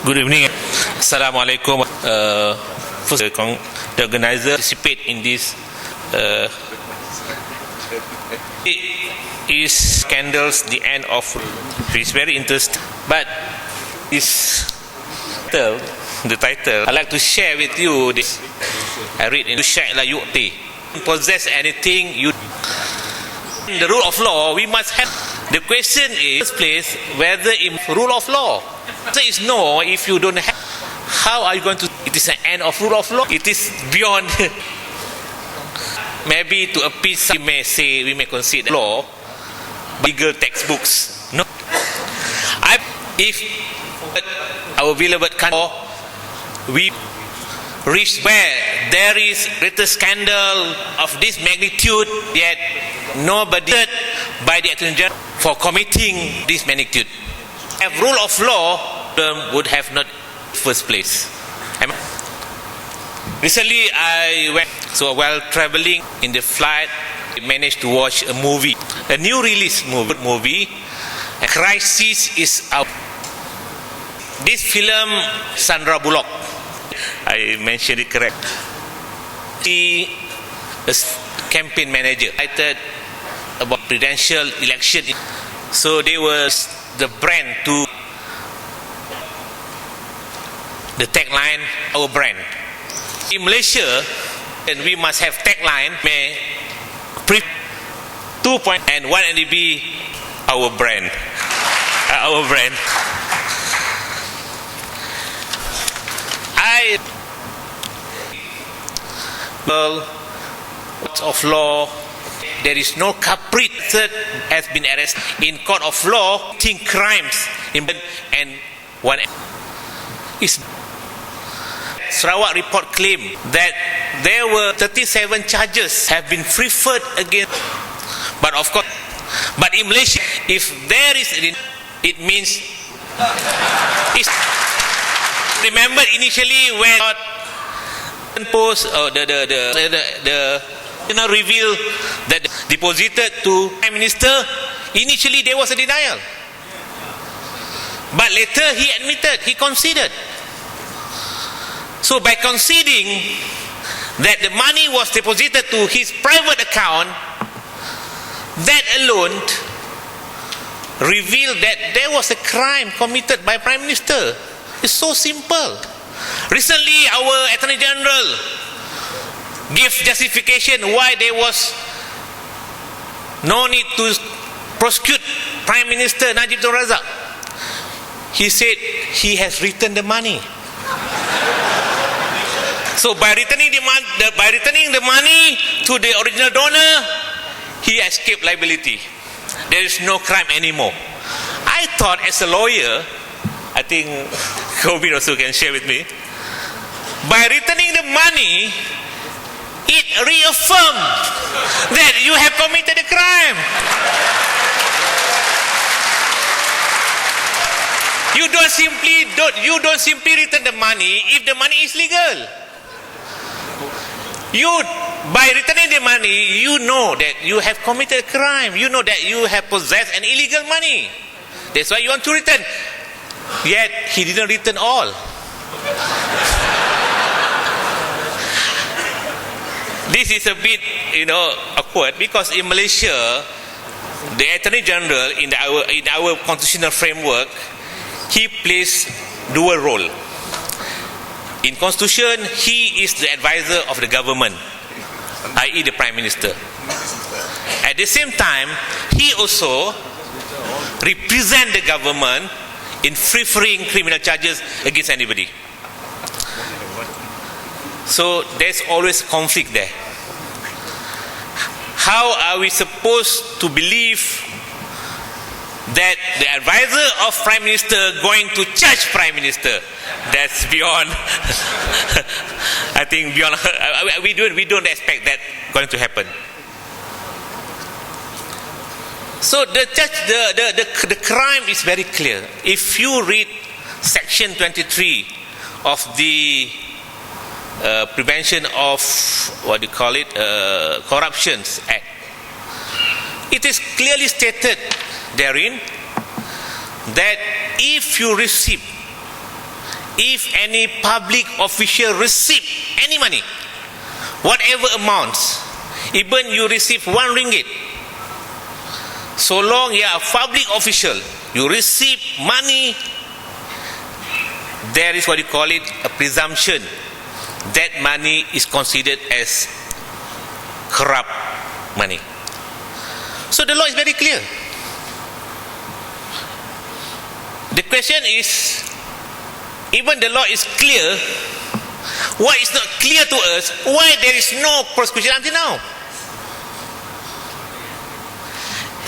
Good evening. Assalamualaikum. First, the organizer participate in this. Is Skandals the end of? It's very interesting. But is the title. I'd like to share with you this. I read in Syekh la yu'ti. Possess anything you. In the rule of law, we must have. The question is, place whether in rule of law. The answer is no. If you don't have, how are you going to? It is an end of rule of law. It is beyond. Maybe to appease, we may say, we may consider law, legal textbooks. No. If our beloved country, we reach where there is greater scandal of this magnitude, yet nobody by the Attorney General for committing this magnitude. A rule of law would have not first place. Recently I went, so while traveling in the flight, I managed to watch a movie, a new release movie, A Crisis is Out. This film, Sandra Bullock, I mentioned it correct. She is campaign manager, cited about presidential election. So they were the brand to the tagline, our brand. In Malaysia, and we must have tagline, may 2 point and 1 NDB, our brand. Our brand. Of law, there is no culprit that has been arrested in court of law. Think crimes and one is Sarawak report claim that there were 37 charges have been preferred against. But of course, but in Malaysia, if there is, it means. Remember initially when post the reveal that deposited to Prime Minister, initially there was a denial, but later he admitted, he conceded. So by conceding that the money was deposited to his private account, that alone revealed that there was a crime committed by Prime Minister. It's so simple. Recently, our Attorney General gave justification why there was no need to prosecute Prime Minister Najib Tun Razak. He said he has returned the money. So by returning the money to the original donor, he escaped liability. There is no crime anymore. I thought, as a lawyer, I think Kobin also can share with me, by returning the money, it reaffirmed that you have committed a crime. You don't simply return the money if the money is legal. By returning the money, you know that you have committed a crime. You know that you have possessed an illegal money. That's why you want to return. Yet he didn't return all. This is a bit, awkward, because in Malaysia, the Attorney General in our constitutional framework, he plays dual role. In Constitution, he is the advisor of the government, i.e. the Prime Minister. At the same time, he also represents the government in free-freeing criminal charges against anybody. So there's always conflict there. How are we supposed to believe that the advisor of Prime Minister going to charge Prime Minister? That's beyond. I think beyond. We don't expect that going to happen. So the crime is very clear. If you read Section 23 of the Prevention of Corruptions Act, it is clearly stated therein that if you receive if any public official receive any money, whatever amounts, even you receive 1 ringgit, so long you are a public official, you receive money, there is what you call it a presumption that money is considered as corrupt money. So the law is very clear. The question is, even the law is clear, what is not clear to us, why there is no prosecution until now?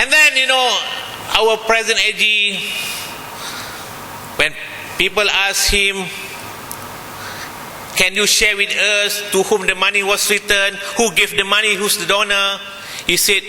And then, you know, our present AG, when people ask him, can you share with us to whom the money was returned, who gave the money, who's the donor? He said,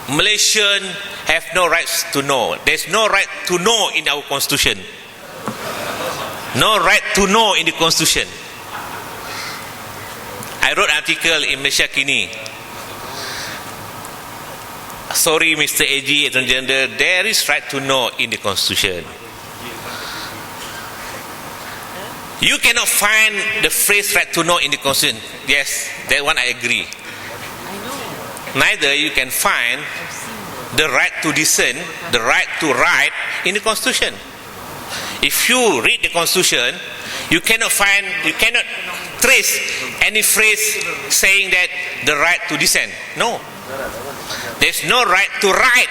Malaysians have no rights to know. There's no right to know in our constitution. No right to know in the constitution. I wrote an article in Malaysia Kini. Sorry, Mr. AG, Attorney General, there is right to know in the constitution. You cannot find the phrase right to know in the constitution. Yes, that one I agree. Neither you can find the right to dissent, the right to write in the constitution. If you read the constitution, you cannot trace any phrase saying that the right to dissent. No. There's no right to write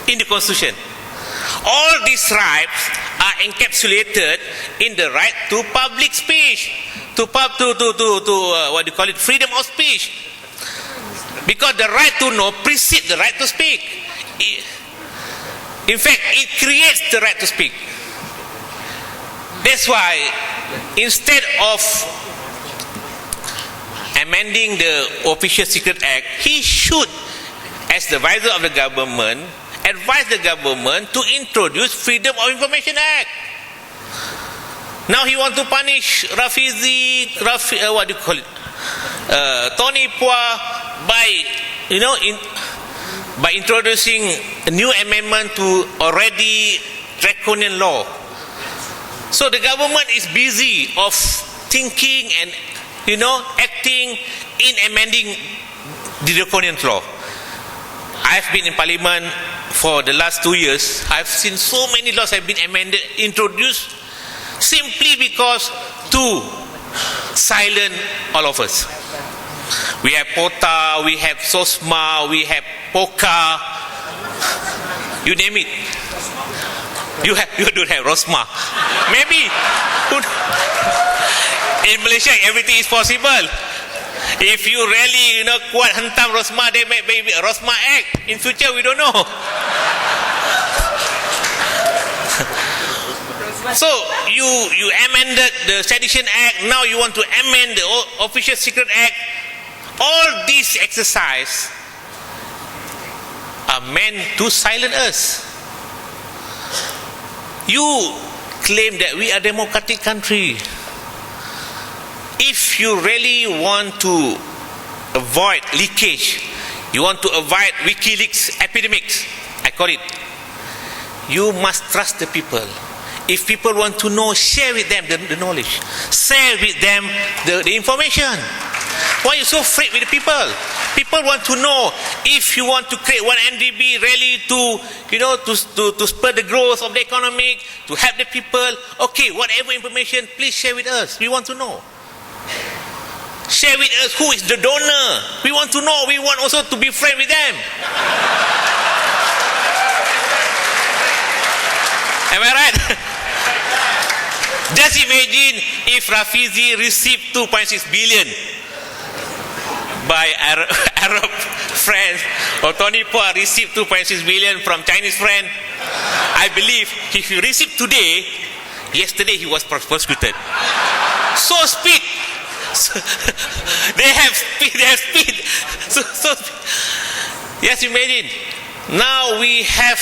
in the constitution. All these rights are encapsulated in the right to public speech, to what do you call it, freedom of speech. Because the right to know precedes the right to speak. In fact, it creates the right to speak. That's why, instead of amending the Official Secret Act, he should, as the advisor of the government, advise the government to introduce Freedom of Information Act. Now he wants to punish Tony Pua by introducing a new amendment to already draconian law. So the government is busy of thinking and acting in amending the draconian law. I've been in Parliament for the last 2 years. I've seen so many laws have been amended, introduced, simply because to silence all of us. We have POTA, we have SOSMA, we have POKA, you name it. You don't have ROSMA. Maybe in Malaysia everything is possible. If you really kuat hentam ROSMA, they may maybe a ROSMA Act in future, we don't know. So you amended the Sedition Act, now you want to amend the Official Secret Act. All these exercises are meant to silence us. You claim that we are a democratic country. If you really want to avoid leakage, you want to avoid WikiLeaks epidemics, I call it, you must trust the people. If people want to know, share with them the knowledge. Share with them the information. Why are you so afraid with the people? People want to know. If you want to create one NDB really to spur the growth of the economy, to help the people, okay, whatever information, please share with us. We want to know. Share with us who is the donor. We want to know. We want also to be friends with them. Am I right? Just imagine if Rafizi received 2.6 billion by Arab friends, or Tony Pua received 2.6 billion from Chinese friend. I believe if you receive today, yesterday he was prosecuted. So speed. They have speed. So yes, imagine. Now we have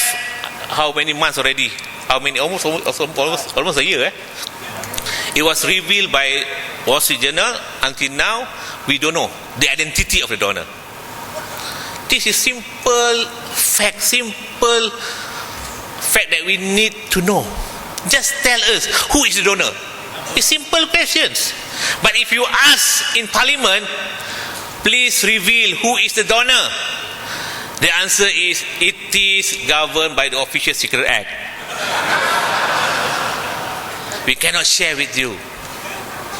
how many months already? How many? Almost a year. It was revealed by Wall Street Journal. Until now, we don't know the identity of the donor. This is simple fact that we need to know. Just tell us who is the donor. It's simple questions. But if you ask in Parliament, please reveal who is the donor, the answer is it is governed by the Official Secret Act. We cannot share with you.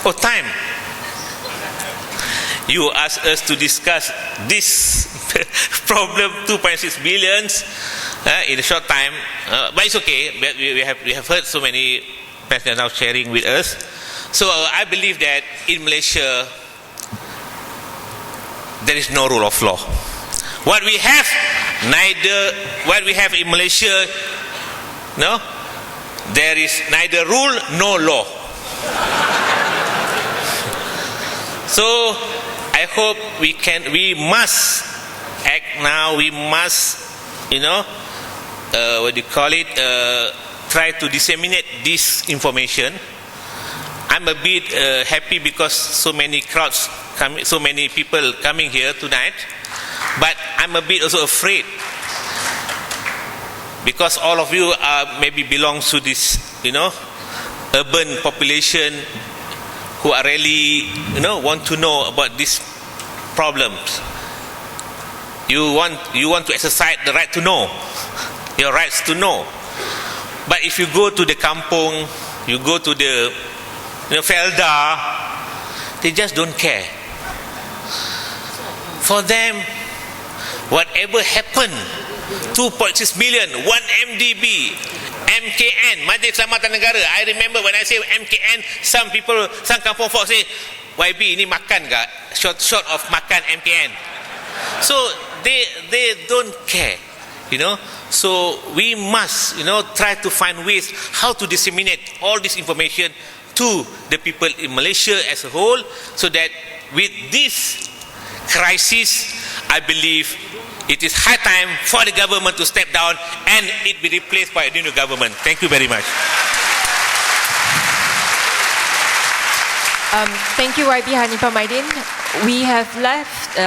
For time. You ask us to discuss this problem, 2.6 billion, in a short time. But it's okay. We have heard so many persons now sharing with us. So I believe that in Malaysia, there is no rule of law. What we have in Malaysia, no, there is neither rule nor law. So I hope we must act now. We must, try to disseminate this information. I'm a bit happy because so many people coming here tonight, but I'm a bit also afraid because all of you maybe belongs to this, urban population who are really, want to know about these problems. You want to exercise the right to know, your rights to know. But if you go to the kampung, you go to the Felda, they just don't care. For them, whatever happened, 2.6 million, 1 MDB, MKN, Majlis Keselamatan Negara. I remember when I say MKN, some kampung folk say, YB ini makan ke? Short of makan MKN. So they don't care, So we must, try to find ways how to disseminate all this information to the people in Malaysia as a whole, so that with this crisis, I believe it is high time for the government to step down and it be replaced by a new government. Thank you very much. Thank you, YB Hanipa Maidin. We have left